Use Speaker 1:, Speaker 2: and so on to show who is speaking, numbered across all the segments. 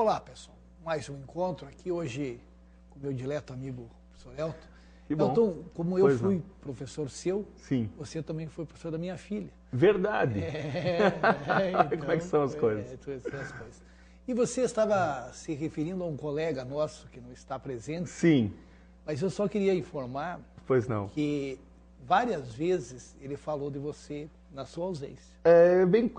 Speaker 1: Olá, pessoal. Mais um encontro aqui hoje com o meu dileto amigo, professor Elton.
Speaker 2: Que bom.
Speaker 1: Elton, como eu fui professor seu,
Speaker 2: sim,
Speaker 1: você também foi professor da minha filha.
Speaker 2: Verdade.
Speaker 1: Então,
Speaker 2: como é que são as coisas?
Speaker 1: São as coisas. E você estava se referindo a um colega nosso que não está presente.
Speaker 2: Sim.
Speaker 1: Mas eu só queria informar
Speaker 2: Pois não.
Speaker 1: que várias vezes ele falou de você na sua ausência.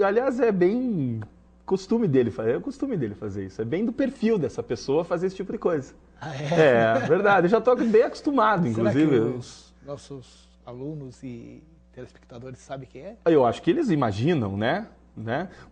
Speaker 2: Aliás, é bem costume dele fazer isso. É bem do perfil dessa pessoa fazer esse tipo de coisa.
Speaker 1: Ah, é?
Speaker 2: É verdade. Eu já estou bem acostumado, inclusive.
Speaker 1: Será que os nossos alunos e telespectadores sabem quem é?
Speaker 2: Eu acho que eles imaginam, né?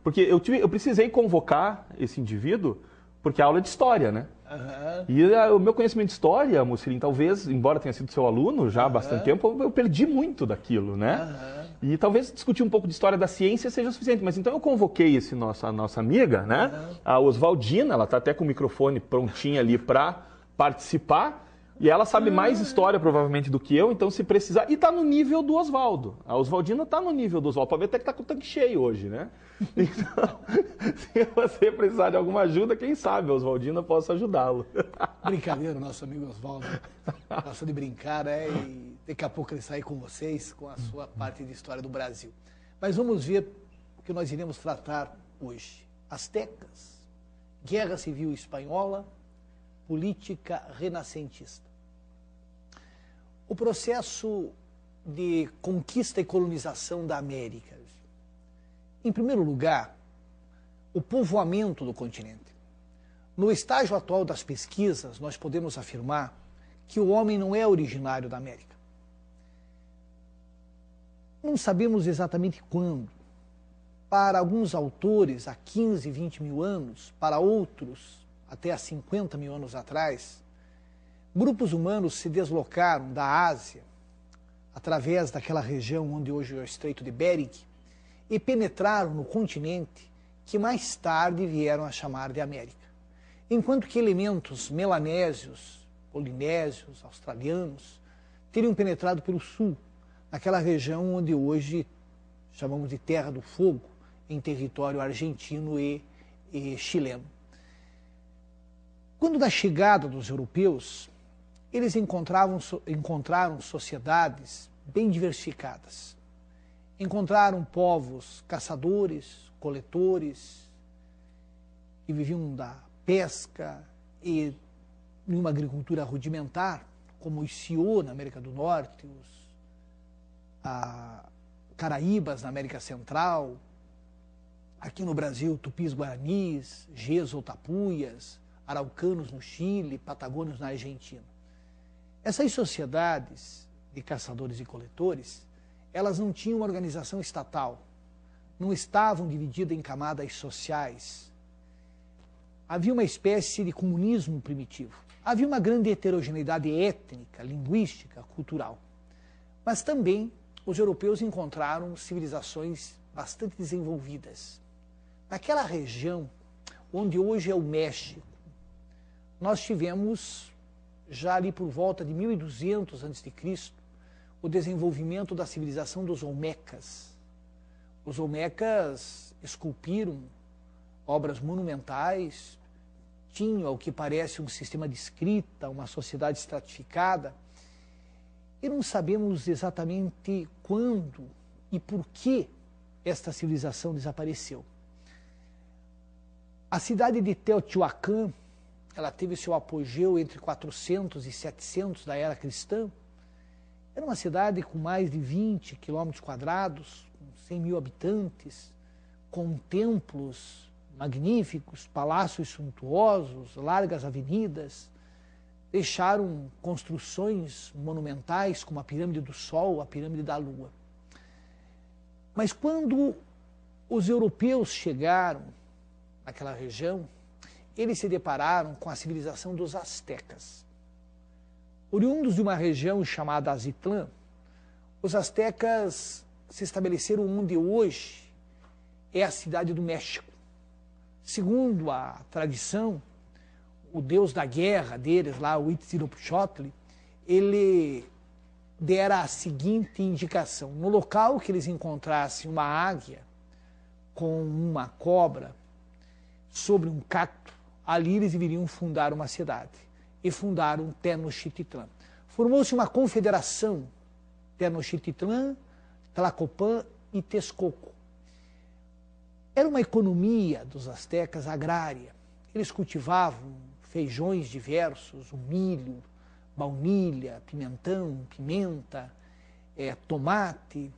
Speaker 2: Porque eu precisei convocar esse indivíduo porque é aula de história, né?
Speaker 1: Uhum.
Speaker 2: E o meu conhecimento de história, Mussolini, talvez, embora tenha sido seu aluno já há bastante tempo, eu perdi muito daquilo, né? E talvez discutir um pouco de história da ciência seja suficiente. Mas então eu convoquei a nossa amiga, né? A Oswaldina, ela está até com o microfone prontinha ali para participar. E ela sabe mais história, provavelmente, do que eu, então se precisar... E está no nível do Oswaldo. A Oswaldina está no nível do Oswaldo. Pode ver até que está com o tanque cheio hoje, né? Então, se você precisar de alguma ajuda, quem sabe a Oswaldina possa ajudá-lo.
Speaker 1: Brincadeira, nosso amigo Oswaldo. Gosta de brincar, né? E daqui a pouco ele sai com vocês, com a sua parte de história do Brasil. Mas vamos ver o que nós iremos tratar hoje. Aztecas, Guerra Civil Espanhola, política renascentista. O processo de conquista e colonização da América. Em primeiro lugar, o povoamento do continente. No estágio atual das pesquisas, nós podemos afirmar que o homem não é originário da América. Não sabemos exatamente quando. Para alguns autores, há 15, 20 mil anos, para outros, até há 50 mil anos atrás, grupos humanos se deslocaram da Ásia, através daquela região onde hoje é o Estreito de Bering, e penetraram no continente que mais tarde vieram a chamar de América. Enquanto que elementos melanésios, polinésios, australianos, teriam penetrado pelo sul, naquela região onde hoje chamamos de Terra do Fogo, em território argentino e chileno. Quando da chegada dos europeus, eles encontraram sociedades bem diversificadas. Encontraram povos caçadores, coletores, que viviam da pesca e em uma agricultura rudimentar, como os Sioux na América do Norte, os Caraíbas na América Central, aqui no Brasil, tupis guaranis, ges ou tapuias, araucanos no Chile, patagônios na Argentina. Essas sociedades de caçadores e coletores, elas não tinham uma organização estatal, não estavam divididas em camadas sociais. Havia uma espécie de comunismo primitivo. Havia uma grande heterogeneidade étnica, linguística, cultural. Mas também os europeus encontraram civilizações bastante desenvolvidas. Naquela região, onde hoje é o México, nós tivemos, já ali por volta de 1200 a.C., o desenvolvimento da civilização dos Olmecas. Os Olmecas esculpiram obras monumentais, tinham, ao que parece, um sistema de escrita, uma sociedade estratificada, e não sabemos exatamente quando e por que esta civilização desapareceu. A cidade de Teotihuacan, ela teve seu apogeu entre 400 e 700 da era cristã. Era uma cidade com mais de 20 quilômetros quadrados, com 100 mil habitantes, com templos magníficos, palácios suntuosos, largas avenidas. Deixaram construções monumentais como a Pirâmide do Sol, a Pirâmide da Lua. Mas quando os europeus chegaram naquela região, eles se depararam com a civilização dos astecas. Oriundos de uma região chamada Azitlã, os astecas se estabeleceram onde hoje é a cidade do México. Segundo a tradição, o deus da guerra deles, lá, o Huitzilopochtli, ele dera a seguinte indicação: no local que eles encontrassem uma águia com uma cobra sobre um cacto, ali eles deveriam fundar uma cidade. E fundaram Tenochtitlan. Formou-se uma confederação, Tenochtitlan, Tlacopan e Texcoco. Era uma economia dos astecas agrária. Eles cultivavam feijões diversos, o milho, baunilha, pimentão, pimenta, tomate.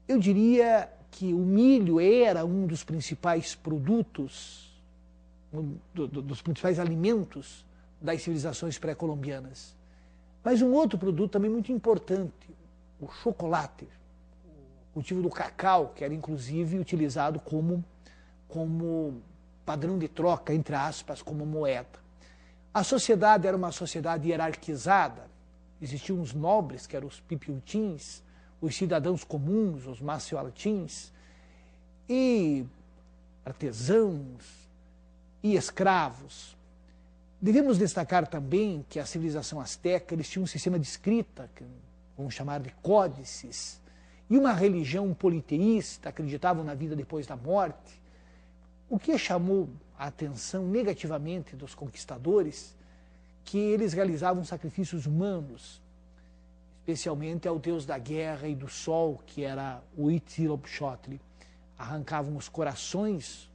Speaker 1: Eu diria que o milho era um dos principais produtos, dos principais alimentos das civilizações pré-colombianas. Mas um outro produto também muito importante, o chocolate, o cultivo do cacau, que era inclusive utilizado como padrão de troca, entre aspas, como moeda. A sociedade era uma sociedade hierarquizada, existiam os nobres, que eram os pipiutins, os cidadãos comuns, os macioaltins, e artesãos e escravos. Devemos destacar também que a civilização asteca, eles tinham um sistema de escrita, que vamos chamar de códices, e uma religião politeísta, acreditavam na vida depois da morte. O que chamou a atenção negativamente dos conquistadores, que eles realizavam sacrifícios humanos, especialmente ao deus da guerra e do sol, que era o Huitzilopochtli. Arrancavam os corações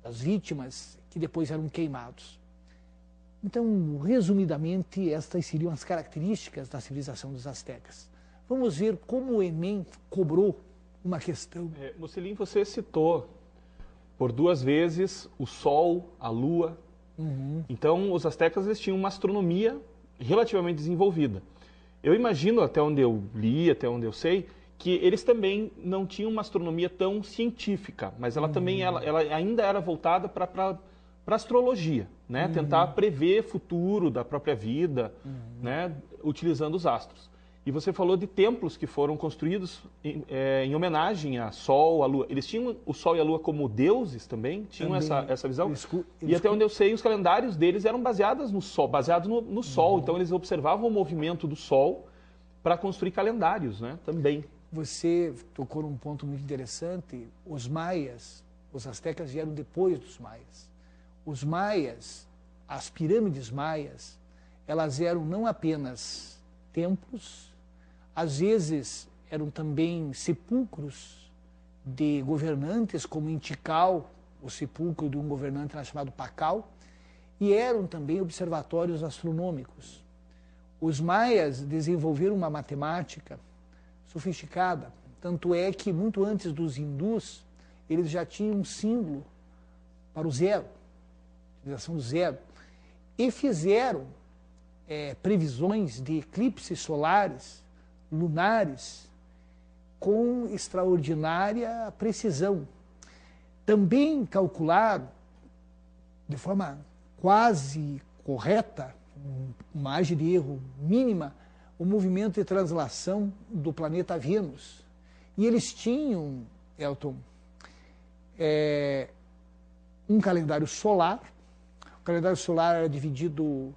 Speaker 1: das vítimas, que depois eram queimados. Então, resumidamente, estas seriam as características da civilização dos astecas. Vamos ver como o Enem cobrou uma questão.
Speaker 2: Mussolini, você citou por 2 vezes o Sol, a Lua.
Speaker 1: Uhum.
Speaker 2: Então, os astecas eles tinham uma astronomia relativamente desenvolvida. Eu imagino, até onde eu li, até onde eu sei, que eles também não tinham uma astronomia tão científica, mas ela também ela ainda era voltada para astrologia, né? Tentar prever futuro da própria vida, né? Utilizando os astros. E você falou de templos que foram construídos em homenagem a Sol, a Lua. Eles tinham o Sol e a Lua como deuses também? Tinham essa visão? E até onde eu sei, os calendários deles eram baseados no Sol, no Sol. Então eles observavam o movimento do Sol para construir calendários, né? Também.
Speaker 1: Você tocou num ponto muito interessante. Os maias, os astecas vieram depois dos maias. Os maias, as pirâmides maias, elas eram não apenas templos, às vezes eram também sepulcros de governantes, como em Tikal, o sepulcro de um governante chamado Pacal, e eram também observatórios astronômicos. Os maias desenvolveram uma matemática sofisticada, tanto é que muito antes dos hindus, eles já tinham um símbolo para o zero, utilização do zero, e fizeram previsões de eclipses solares, lunares, com extraordinária precisão. Também calcularam de forma quase correta, margem de erro mínima, o movimento de translação do planeta Vênus. E eles tinham, Elton, um calendário solar. O calendário solar era dividido,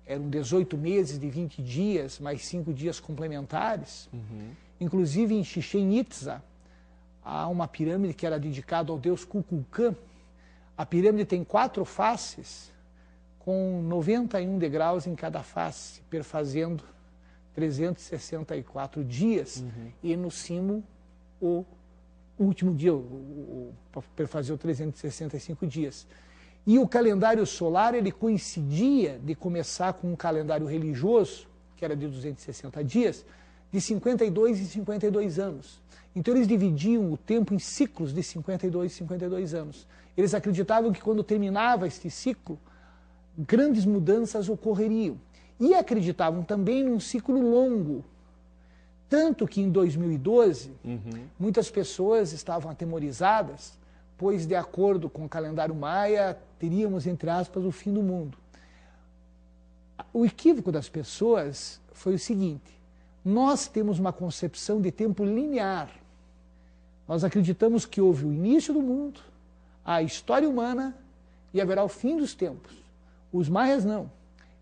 Speaker 1: eram 18 meses de 20 dias, mais 5 dias complementares. Inclusive em Chichén Itzá, há uma pirâmide que era dedicada ao deus Kukulcán. A pirâmide tem 4 faces, com 91 degraus em cada face, perfazendo 364 dias, e no cimo o último dia, perfazeu 365 dias. E o calendário solar, ele coincidia de começar com um calendário religioso, que era de 260 dias, de 52 em 52 anos. Então eles dividiam o tempo em ciclos de 52 anos. Eles acreditavam que quando terminava este ciclo, grandes mudanças ocorreriam. E acreditavam também num ciclo longo. Tanto que em 2012, muitas pessoas estavam atemorizadas, pois, de acordo com o calendário maia, teríamos, entre aspas, o fim do mundo. O equívoco das pessoas foi o seguinte: nós temos uma concepção de tempo linear. Nós acreditamos que houve o início do mundo, a história humana e haverá o fim dos tempos. Os maias não.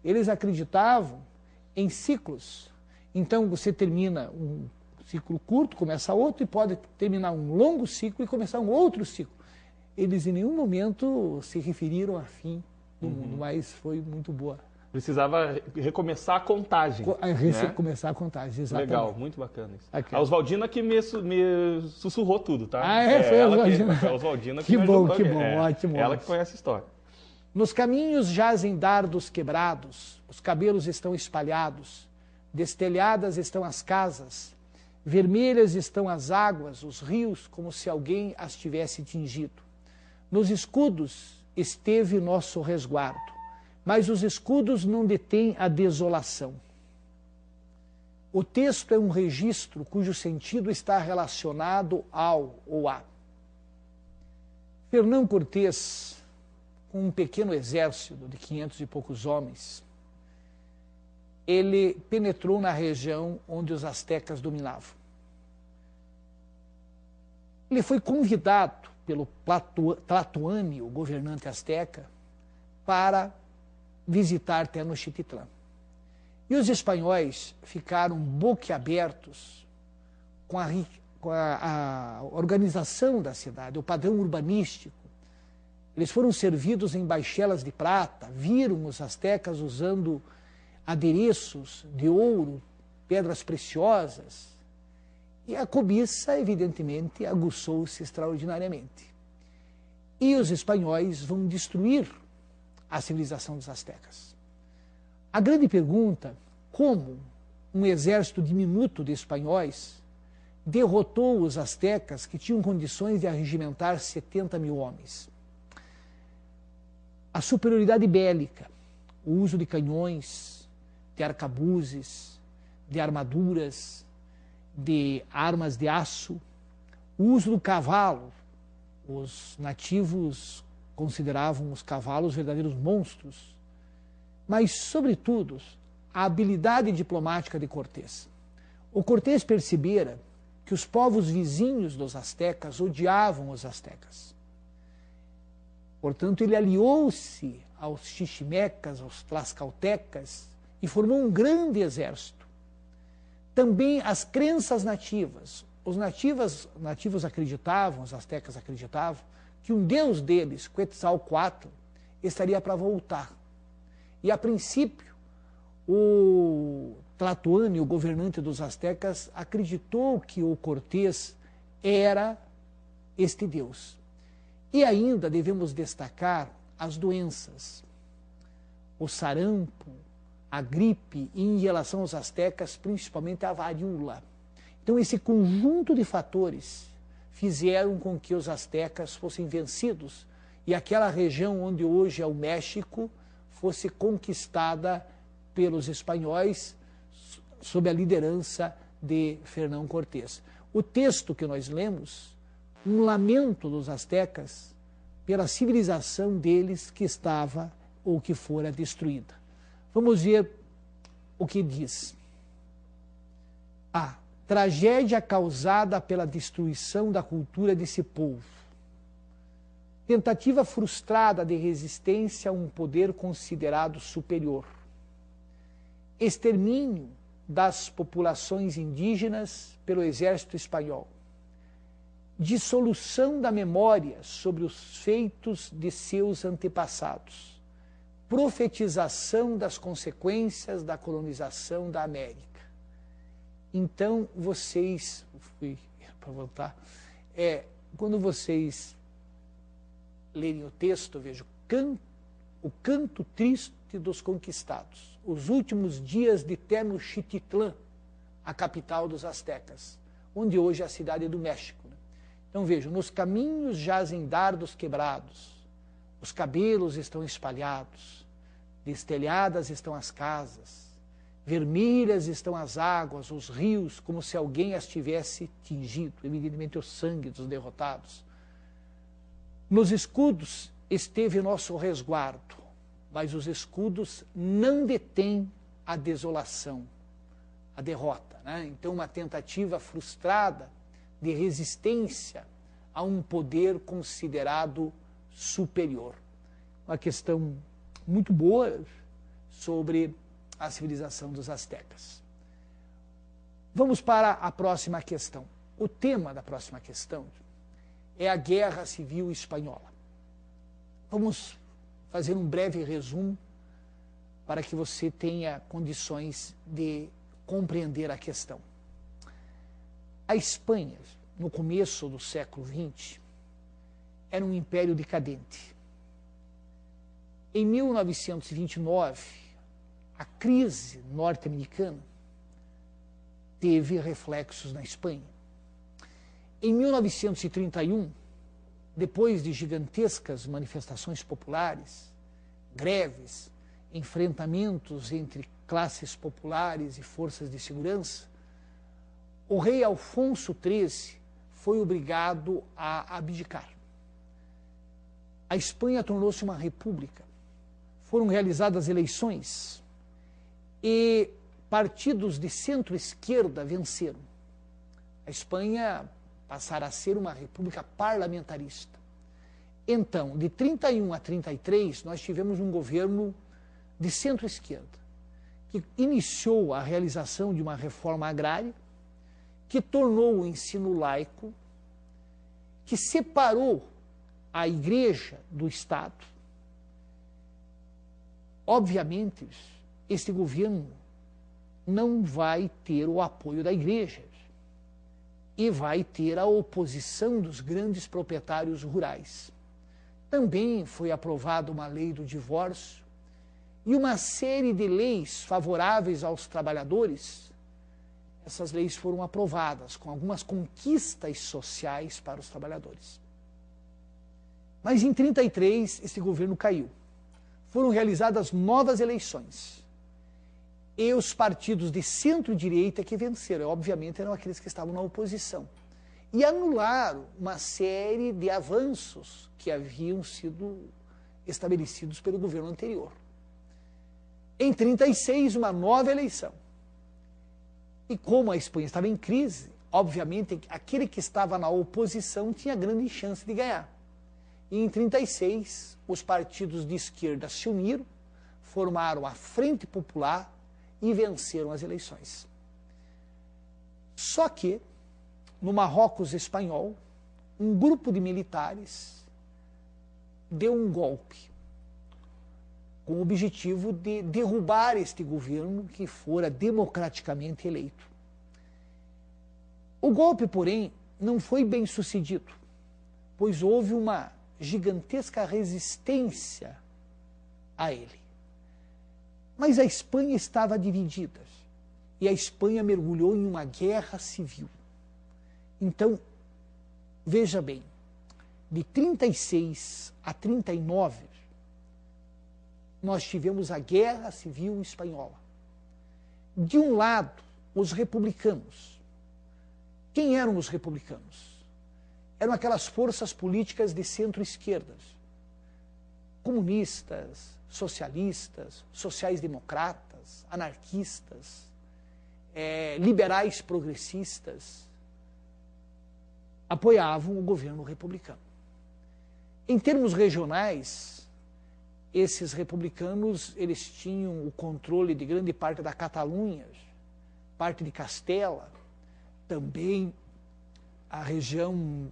Speaker 1: Eles acreditavam em ciclos. Então você termina um ciclo curto, começa outro, e pode terminar um longo ciclo e começar um outro ciclo. eles em nenhum momento se referiram a fim do mundo, mas foi muito boa.
Speaker 2: Precisava recomeçar a contagem.
Speaker 1: Começar a contagem, exatamente.
Speaker 2: Legal, muito bacana isso.
Speaker 1: Aqui.
Speaker 2: A Oswaldina que me sussurrou tudo, tá?
Speaker 1: Foi a Oswaldina.
Speaker 2: Foi a Oswaldina
Speaker 1: que me bom, ajudou. Que bom, ótimo.
Speaker 2: Ela que conhece a história.
Speaker 1: Nos caminhos jazem dardos quebrados, os cabelos estão espalhados, destelhadas estão as casas, vermelhas estão as águas, os rios, como se alguém as tivesse tingido. Nos escudos esteve nosso resguardo, mas os escudos não detêm a desolação. O texto é um registro cujo sentido está relacionado ao ou a. Fernão Cortés, com um pequeno exército de 500 e poucos homens, ele penetrou na região onde os astecas dominavam. Ele foi convidado pelo Tlatoani, o governante asteca, para visitar Tenochtitlán. E os espanhóis ficaram boquiabertos com a organização da cidade, o padrão urbanístico. Eles foram servidos em baixelas de prata, viram os astecas usando adereços de ouro, pedras preciosas, e a cobiça, evidentemente, aguçou-se extraordinariamente. E os espanhóis vão destruir a civilização dos astecas. A grande pergunta, como um exército diminuto de espanhóis derrotou os astecas que tinham condições de arregimentar 70 mil homens? A superioridade bélica, o uso de canhões, de arcabuzes, de armaduras, de armas de aço, o uso do cavalo. Os nativos consideravam os cavalos verdadeiros monstros, mas, sobretudo, a habilidade diplomática de Cortés. O Cortés percebera que os povos vizinhos dos astecas odiavam os astecas. Portanto, ele aliou-se aos xiximecas, aos tlaxcaltecas, e formou um grande exército. Também as crenças nativas. Os nativos acreditavam, os astecas acreditavam, que um deus deles, Quetzalcoatl, estaria para voltar. E, a princípio, o Tlatoani, o governante dos astecas, acreditou que o Cortés era este deus. E ainda devemos destacar as doenças, o sarampo, a gripe e, em relação aos astecas, principalmente a varíola. Então, esse conjunto de fatores fizeram com que os astecas fossem vencidos e aquela região onde hoje é o México fosse conquistada pelos espanhóis sob a liderança de Fernão Cortés. O texto que nós lemos, um lamento dos astecas pela civilização deles que estava ou que fora destruída. Vamos ver o que diz. A tragédia causada pela destruição da cultura desse povo. Tentativa frustrada de resistência a um poder considerado superior. Extermínio das populações indígenas pelo exército espanhol. Dissolução da memória sobre os feitos de seus antepassados. Profetização das consequências da colonização da América. Então, vocês, para voltar, quando vocês lerem o texto, veja, o canto triste dos conquistados, os últimos dias de Tenochtitlán, a capital dos astecas, onde hoje é a cidade do México. Né? Então, vejam, nos caminhos jazem dardos quebrados, os cabelos estão espalhados, destelhadas estão as casas, vermelhas estão as águas, os rios, como se alguém as tivesse tingido, evidentemente o sangue dos derrotados. Nos escudos esteve nosso resguardo, mas os escudos não detêm a desolação, a derrota. Né? Então, uma tentativa frustrada de resistência a um poder considerado superior. Uma questão muito boa sobre a civilização dos astecas. Vamos para a próxima questão. O tema da próxima questão é a Guerra Civil Espanhola. Vamos fazer um breve resumo para que você tenha condições de compreender a questão. A Espanha, no começo do século XX, era um império decadente. Em 1929, a crise norte-americana teve reflexos na Espanha. Em 1931, depois de gigantescas manifestações populares, greves, enfrentamentos entre classes populares e forças de segurança, o rei Alfonso XIII foi obrigado a abdicar. A Espanha tornou-se uma república. Foram realizadas eleições e partidos de centro-esquerda venceram. A Espanha passará a ser uma república parlamentarista. Então, de 31 a 33, nós tivemos um governo de centro-esquerda, que iniciou a realização de uma reforma agrária, que tornou o ensino laico, que separou a igreja do Estado. Obviamente, este governo não vai ter o apoio da igreja e vai ter a oposição dos grandes proprietários rurais. Também foi aprovada uma lei do divórcio e uma série de leis favoráveis aos trabalhadores. Essas leis foram aprovadas com algumas conquistas sociais para os trabalhadores. Mas em 33, esse governo caiu. Foram realizadas novas eleições. E os partidos de centro-direita que venceram, obviamente, eram aqueles que estavam na oposição. E anularam uma série de avanços que haviam sido estabelecidos pelo governo anterior. Em 36, uma nova eleição. E como a Espanha estava em crise, obviamente, aquele que estava na oposição tinha grande chance de ganhar. E em 36, os partidos de esquerda se uniram, formaram a Frente Popular e venceram as eleições. Só que, no Marrocos espanhol, um grupo de militares deu um golpe, com o objetivo de derrubar este governo que fora democraticamente eleito. O golpe, porém, não foi bem sucedido, pois houve uma gigantesca resistência a ele. Mas a Espanha estava dividida e a Espanha mergulhou em uma guerra civil. Então, veja bem, de 36 a 39, nós tivemos a Guerra Civil Espanhola. De um lado, os republicanos. Quem eram os republicanos? Eram aquelas forças políticas de centro-esquerdas, comunistas, socialistas, sociais-democratas, anarquistas, liberais progressistas, apoiavam o governo republicano. Em termos regionais, esses republicanos, eles tinham o controle de grande parte da Catalunha, parte de Castela, também a região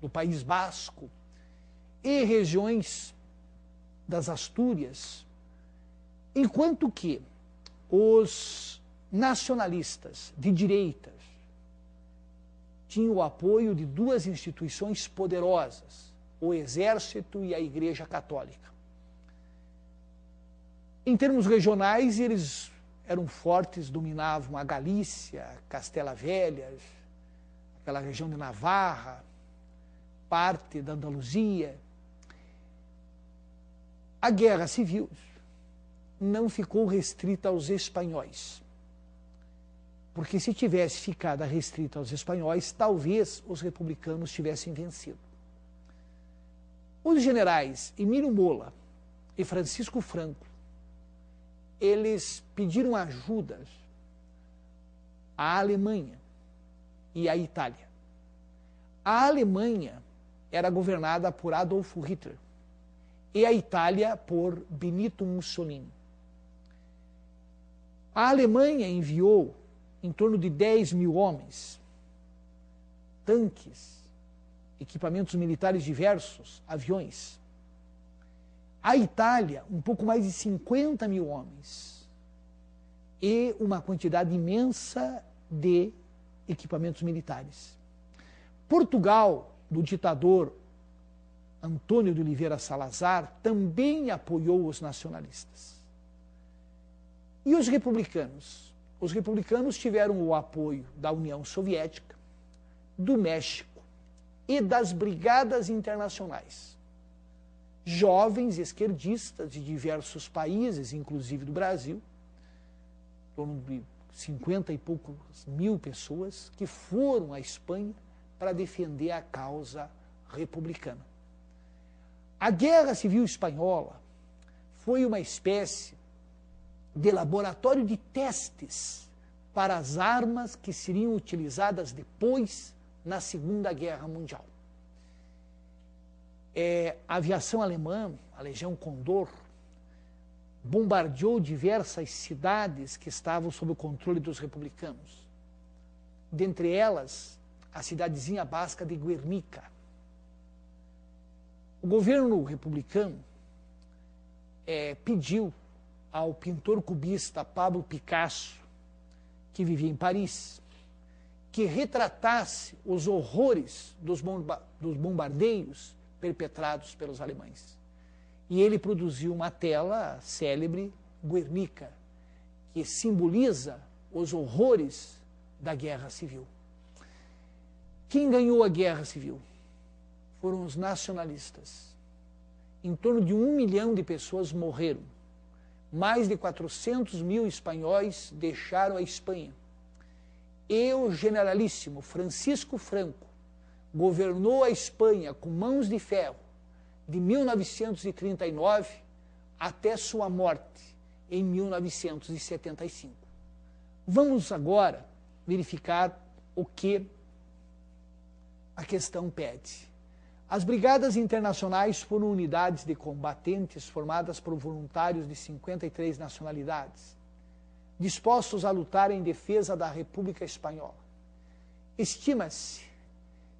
Speaker 1: do País Basco e regiões das Astúrias, enquanto que os nacionalistas de direitas tinham o apoio de duas instituições poderosas, o Exército e a Igreja Católica. Em termos regionais, eles eram fortes, dominavam a Galícia, Castela Velha, aquela região de Navarra, parte da Andaluzia. A guerra civil não ficou restrita aos espanhóis, porque se tivesse ficado restrita aos espanhóis, talvez os republicanos tivessem vencido. Os generais Emílio Mola e Francisco Franco, eles pediram ajuda à Alemanha e à Itália. A Alemanha era governada por Adolf Hitler e a Itália por Benito Mussolini. A Alemanha enviou em torno de 10 mil homens, tanques equipamentos militares diversos, aviões. A Itália, um pouco mais de 50 mil homens e uma quantidade imensa de equipamentos militares. Portugal, do ditador Antônio de Oliveira Salazar, também apoiou os nacionalistas. E os republicanos? Os republicanos tiveram o apoio da União Soviética, do México e das brigadas internacionais. Jovens esquerdistas de diversos países, inclusive do Brasil, em torno de 50 e poucos mil pessoas, que foram à Espanha para defender a causa republicana. A Guerra Civil Espanhola foi uma espécie de laboratório de testes para as armas que seriam utilizadas depois na Segunda Guerra Mundial. A aviação alemã, a Legião Condor, bombardeou diversas cidades que estavam sob o controle dos republicanos. Dentre elas, a cidadezinha basca de Guernica. O governo republicano pediu ao pintor cubista Pablo Picasso, que vivia em Paris, que retratasse os horrores dos bombardeios perpetrados pelos alemães. E ele produziu uma tela célebre, Guernica, que simboliza os horrores da Guerra Civil. Quem ganhou a Guerra Civil? Foram os nacionalistas. Em torno de 1 milhão de pessoas morreram. Mais de 400 mil espanhóis deixaram a Espanha. E o generalíssimo Francisco Franco governou a Espanha com mãos de ferro de 1939 até sua morte em 1975. Vamos agora verificar o que a questão pede. As brigadas internacionais foram unidades de combatentes formadas por voluntários de 53 nacionalidades, dispostos a lutar em defesa da República Espanhola. Estima-se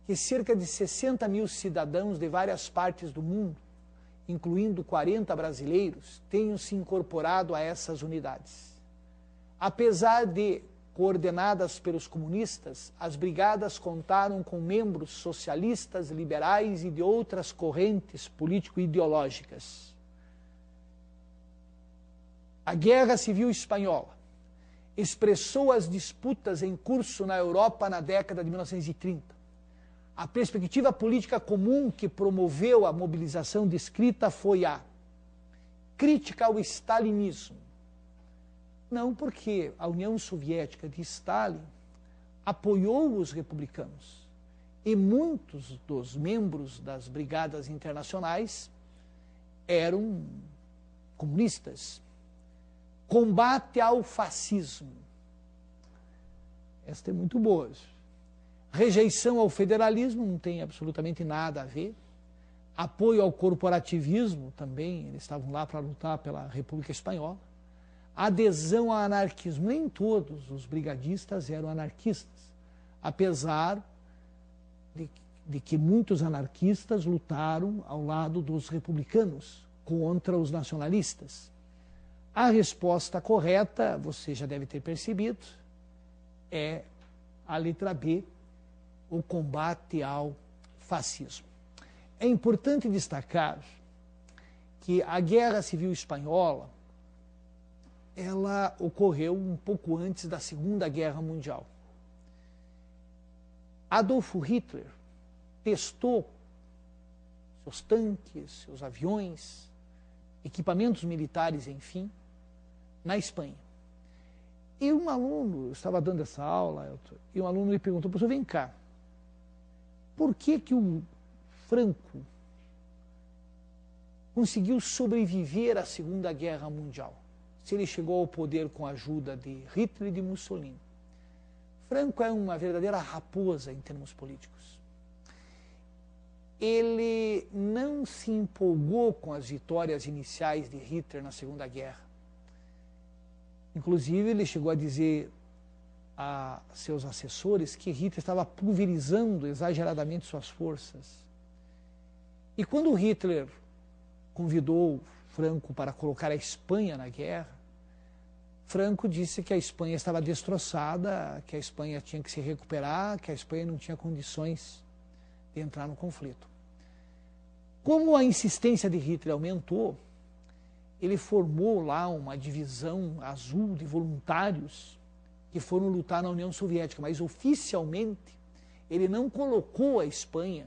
Speaker 1: que cerca de 60 mil cidadãos de várias partes do mundo, incluindo 40 brasileiros, tenham se incorporado a essas unidades. Apesar de coordenadas pelos comunistas, as brigadas contaram com membros socialistas, liberais e de outras correntes político-ideológicas. A Guerra Civil Espanhola expressou as disputas em curso na Europa na década de 1930. A perspectiva política comum que promoveu a mobilização descrita foi a crítica ao stalinismo. Não, porque a União Soviética de Stalin apoiou os republicanos e muitos dos membros das brigadas internacionais eram comunistas. Combate ao fascismo. Esta é muito boa. Rejeição ao federalismo não tem absolutamente nada a ver. Apoio ao corporativismo também, eles estavam lá para lutar pela República Espanhola. Adesão ao anarquismo. Nem todos os brigadistas eram anarquistas, apesar de que muitos anarquistas lutaram ao lado dos republicanos contra os nacionalistas. A resposta correta, você já deve ter percebido, é a letra B, o combate ao fascismo. É importante destacar que a Guerra Civil Espanhola ela ocorreu um pouco antes da Segunda Guerra Mundial. Adolf Hitler testou seus tanques, seus aviões, equipamentos militares, enfim, na Espanha. E um aluno, eu estava dando essa aula, e um aluno me perguntou, professor, vem cá, por que o Franco conseguiu sobreviver à Segunda Guerra Mundial, se ele chegou ao poder com a ajuda de Hitler e de Mussolini? Franco é uma verdadeira raposa em termos políticos. Ele não se empolgou com as vitórias iniciais de Hitler na Segunda Guerra. Inclusive, ele chegou a dizer a seus assessores que Hitler estava pulverizando exageradamente suas forças. E quando Hitler convidou Franco para colocar a Espanha na guerra, Franco disse que a Espanha estava destroçada, que a Espanha tinha que se recuperar, que a Espanha não tinha condições de entrar no conflito. Como a insistência de Hitler aumentou, ele formou lá uma divisão azul de voluntários que foram lutar na União Soviética, mas oficialmente ele não colocou a Espanha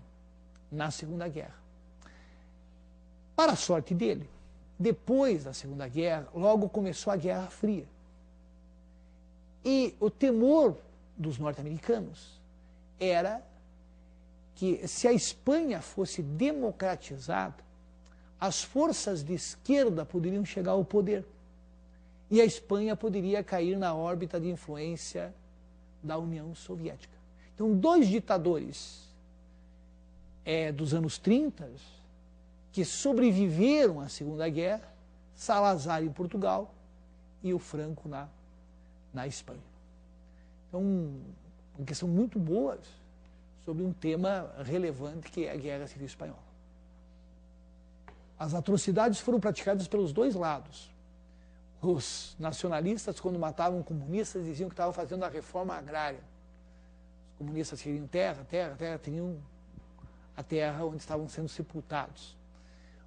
Speaker 1: na Segunda Guerra. Para a sorte dele, depois da Segunda Guerra, logo começou a Guerra Fria. E o temor dos norte-americanos era que, se a Espanha fosse democratizada, as forças de esquerda poderiam chegar ao poder e a Espanha poderia cair na órbita de influência da União Soviética. Então, dois ditadores dos anos 30 que sobreviveram à Segunda Guerra, Salazar em Portugal e o Franco na Espanha. Então, uma questão muito boa sobre um tema relevante que é a Guerra Civil Espanhola. As atrocidades foram praticadas pelos dois lados. Os nacionalistas, quando matavam comunistas, diziam que estavam fazendo a reforma agrária. Os comunistas queriam terra, tinham a terra onde estavam sendo sepultados.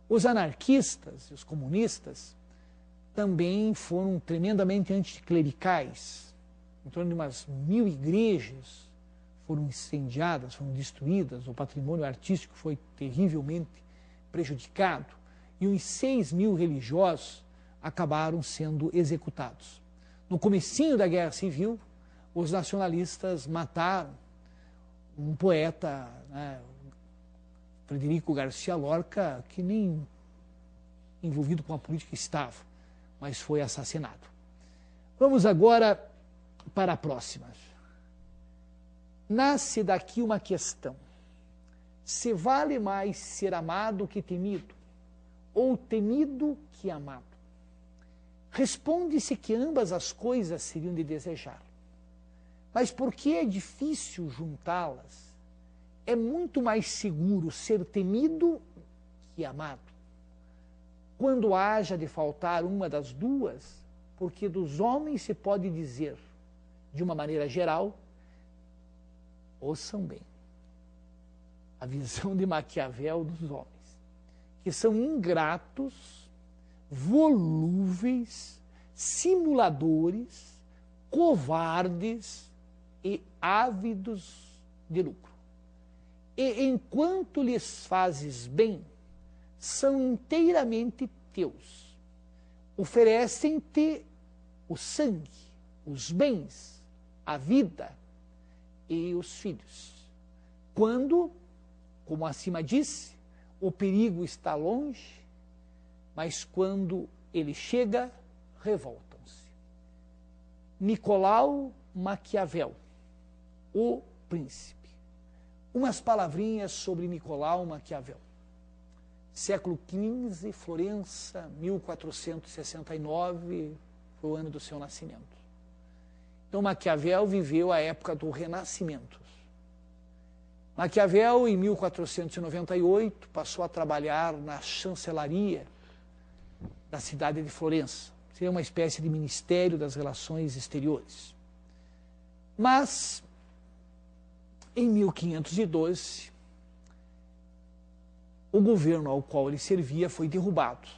Speaker 1: Os anarquistas e os comunistas também foram tremendamente anticlericais. Em torno de umas 1000 igrejas foram incendiadas, foram destruídas, o patrimônio artístico foi terrivelmente prejudicado e uns 6.000 religiosos acabaram sendo executados. No comecinho da Guerra Civil, os nacionalistas mataram um poeta, Frederico Garcia Lorca, que nem envolvido com a política estava, mas foi assassinado. Vamos agora para a próxima. Nasce daqui uma questão. Se vale mais ser amado que temido, ou temido que amado? Responde-se que ambas as coisas seriam de desejar. Mas porque é difícil juntá-las, é muito mais seguro ser temido que amado. Quando haja de faltar uma das duas, porque dos homens se pode dizer, de uma maneira geral, ouçam bem, a visão de Maquiavel dos homens, que são ingratos, volúveis, simuladores, covardes e ávidos de lucro. E enquanto lhes fazes bem, são inteiramente teus. Oferecem-te o sangue, os bens, a vida e os filhos. Quando, como acima disse, o perigo está longe, mas quando ele chega, revoltam-se. Nicolau Maquiavel, o príncipe. Umas palavrinhas sobre Nicolau Maquiavel. Século XV, Florença, 1469, foi o ano do seu nascimento. Então, Maquiavel viveu a época do Renascimento. Maquiavel, em 1498, passou a trabalhar na chancelaria da cidade de Florença. Seria uma espécie de Ministério das Relações Exteriores. Mas, em 1512, o governo ao qual ele servia foi derrubado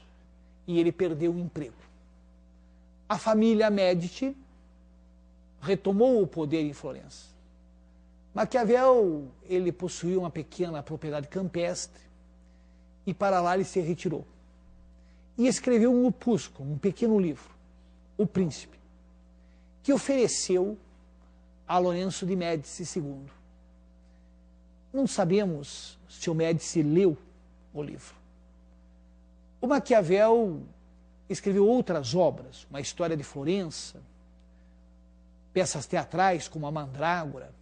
Speaker 1: e ele perdeu o emprego. A família Médici retomou o poder em Florença. Maquiavel, ele possuía uma pequena propriedade campestre e para lá ele se retirou. E escreveu um opúsculo, um pequeno livro, O Príncipe, que ofereceu a Lourenço de Médici II. Não sabemos se o Médici leu o livro. O Maquiavel escreveu outras obras, uma história de Florença, peças teatrais como a Mandrágora,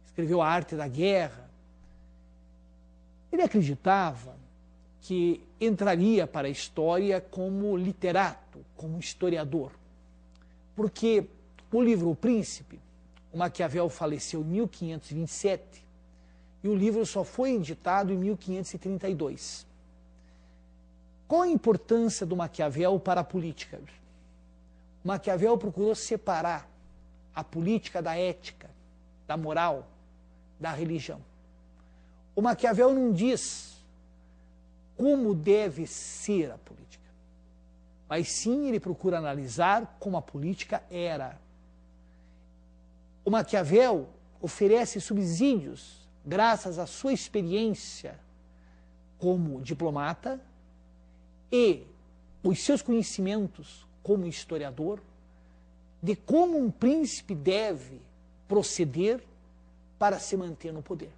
Speaker 1: escreveu A Arte da Guerra. Ele acreditava que entraria para a história como literato, como historiador, porque o livro O Príncipe O Maquiavel faleceu em 1527 e o livro só foi editado em 1532. Qual a importância do Maquiavel para a política? O Maquiavel procurou separar a política da ética, da moral, da religião. O Maquiavel não diz como deve ser a política, mas sim ele procura analisar como a política era. O Maquiavel oferece subsídios graças à sua experiência como diplomata e os seus conhecimentos como historiador de como um príncipe deve proceder para se manter no poder.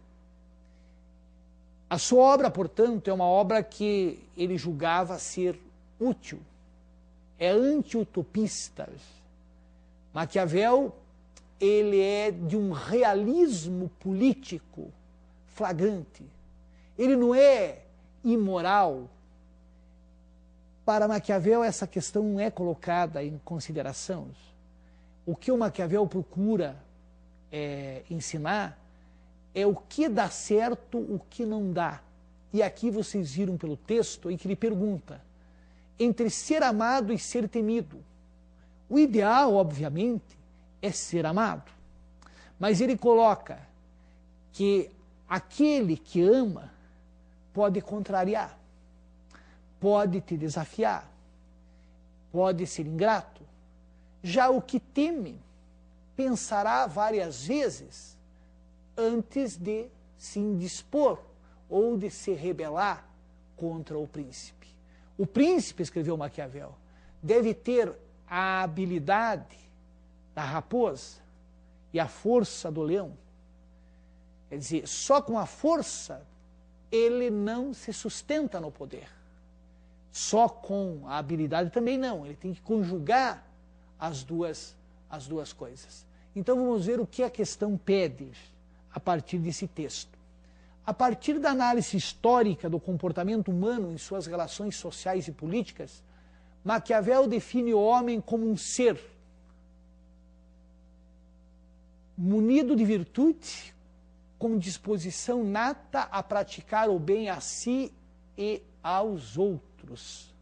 Speaker 1: A sua obra, portanto, é uma obra que ele julgava ser útil, é anti-utopista. Maquiavel, ele é de um realismo político flagrante. Ele não é imoral. Para Maquiavel, essa questão não é colocada em consideração. O que o Maquiavel procura ensinar é o que dá certo, o que não dá. E aqui vocês viram pelo texto em que ele pergunta, entre ser amado e ser temido. O ideal, obviamente, é ser amado. Mas ele coloca que aquele que ama pode contrariar, pode te desafiar, pode ser ingrato. Já o que teme pensará várias vezes antes de se indispor ou de se rebelar contra o príncipe. O príncipe, escreveu Maquiavel, deve ter a habilidade da raposa e a força do leão. Quer dizer, só com a força ele não se sustenta no poder. Só com a habilidade também não. Ele tem que conjugar as duas coisas. Então vamos ver o que a questão pede a partir desse texto. A partir da análise histórica do comportamento humano em suas relações sociais e políticas, Maquiavel define o homem como um ser munido de virtude, com disposição nata a praticar o bem a si e aos outros.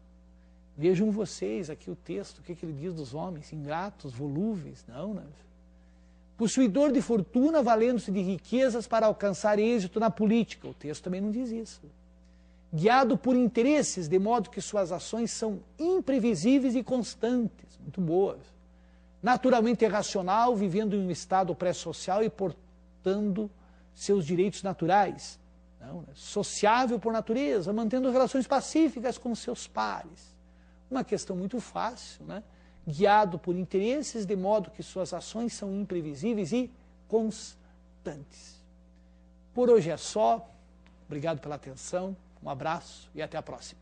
Speaker 1: Vejam vocês aqui o texto, o que ele diz dos homens, ingratos, volúveis, não. Possuidor de fortuna, valendo-se de riquezas para alcançar êxito na política. O texto também não diz isso. Guiado por interesses, de modo que suas ações são imprevisíveis e constantes, muito boas. Naturalmente irracional, vivendo em um estado pré-social e portando seus direitos naturais. Não, sociável por natureza, mantendo relações pacíficas com seus pares. Uma questão muito fácil, né? Guiado por interesses, de modo que suas ações são imprevisíveis e constantes. Por hoje é só. Obrigado pela atenção, um abraço e até a próxima.